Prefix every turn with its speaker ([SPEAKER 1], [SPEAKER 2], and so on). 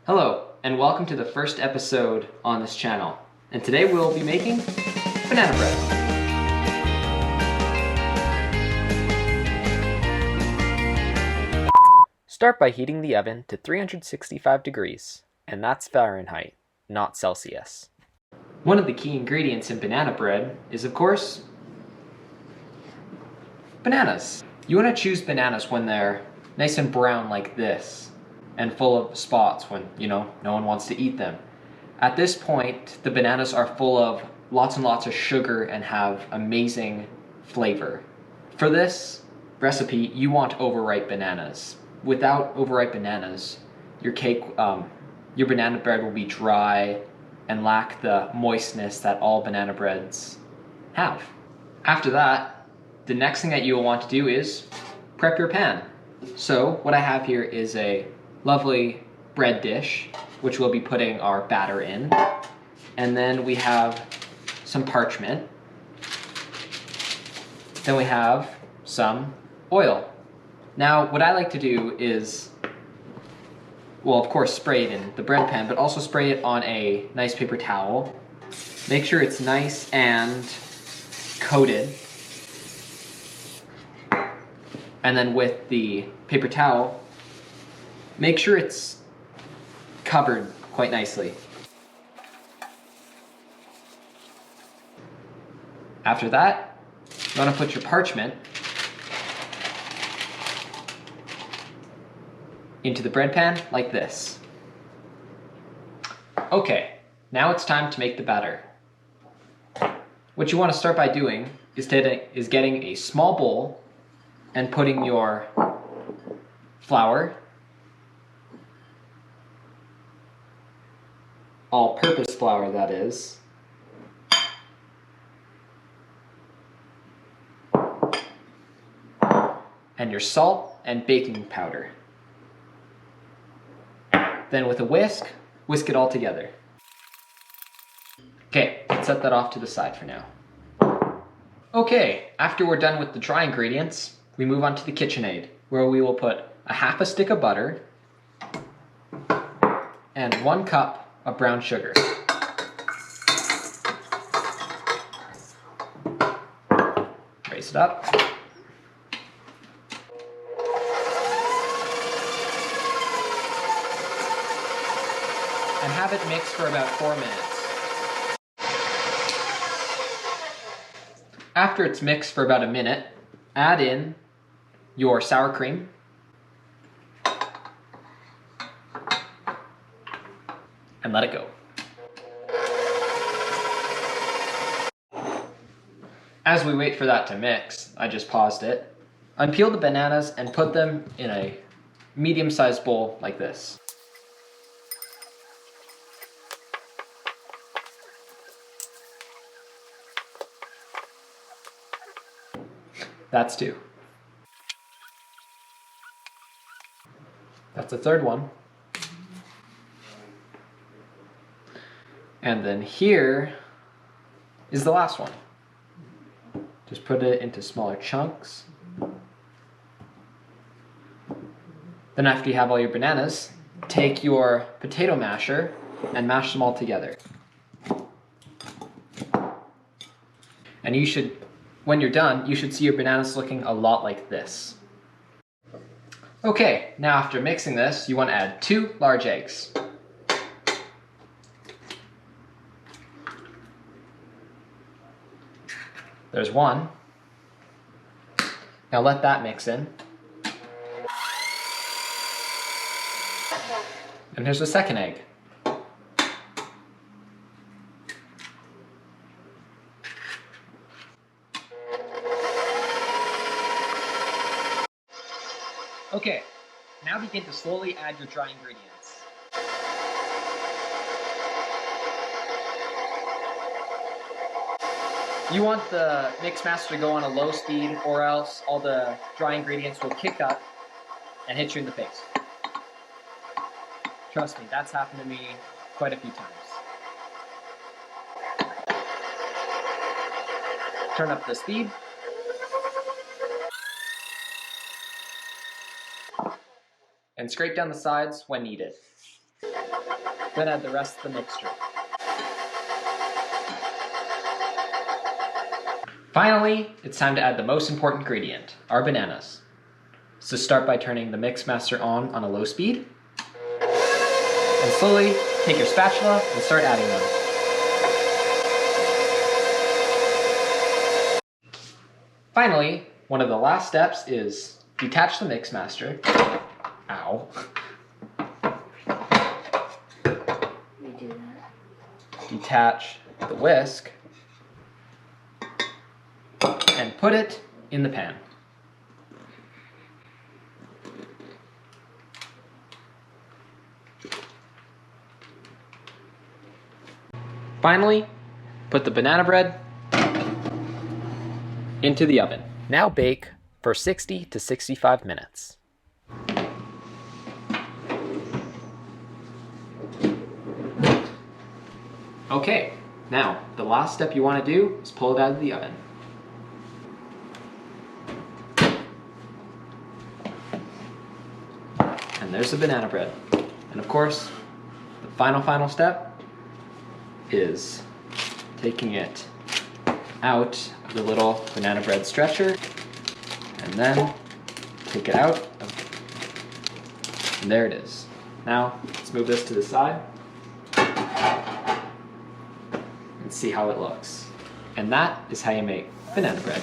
[SPEAKER 1] Hello, and welcome to the first episode on this channel. And today we'll be making banana bread. Start by heating the oven to 365 degrees, and that's Fahrenheit, not Celsius. One of the key ingredients in banana bread is, of course, bananas. You want to choose bananas when they're nice and brown like this, and full of spots when, no one wants to eat them. At this point, the bananas are full of lots and lots of sugar and have amazing flavor. For this recipe, you want overripe bananas. Without overripe bananas, your banana bread will be dry and lack the moistness that all banana breads have. After that, the next thing that you will want to do is prep your pan. So what I have here is a lovely bread dish, which we'll be putting our batter in. And then we have some parchment. Then we have some oil. Now, what I like to do is, well, of course, spray it in the bread pan, but also spray it on a nice paper towel. Make sure it's nice and coated. And then with the paper towel, make sure it's covered quite nicely. After that, you want to put your parchment into the bread pan like this. Okay, now it's time to make the batter. What you want to start by doing is getting a small bowl and putting your flour, all-purpose flour that is, and your salt and baking powder. Then with a whisk it all together. Okay, let's set that off to the side for now. Okay, after we're done with the dry ingredients, we move on to the KitchenAid, where we will put a half a stick of butter and 1 cup of brown sugar. Raise it up. And have it mix for about 4 minutes. After it's mixed for about a minute, add in your sour cream, and let it go. As we wait for that to mix, I just paused it. Unpeel the bananas and put them in a medium-sized bowl like this. That's 2. That's the third one. And then here is the last one. Just put it into smaller chunks. Then after you have all your bananas, take your potato masher and mash them all together. And when you're done, you should see your bananas looking a lot like this. Okay, now after mixing this, you want to add 2 large eggs. There's 1. Now let that mix in. And here's the second egg. Okay, now begin to slowly add your dry ingredients. You want the mix master to go on a low speed, or else all the dry ingredients will kick up and hit you in the face. Trust me, that's happened to me quite a few times. Turn up the speed. And scrape down the sides when needed. Then add the rest of the mixture. Finally, it's time to add the most important ingredient, our bananas. So start by turning the mix master on a low speed. And slowly take your spatula and start adding them. Finally, one of the last steps is detach the mix master. Ow.
[SPEAKER 2] Do that.
[SPEAKER 1] Detach the whisk and put it in the pan. Finally, put the banana bread into the oven. Now bake for 60 to 65 minutes. Okay, now the last step you want to do is pull it out of the oven. And there's the banana bread. And of course, the final step is taking it out of the little banana bread stretcher and then take it out. And there it is. Now, let's move this to the side and see how it looks. And that is how you make banana bread.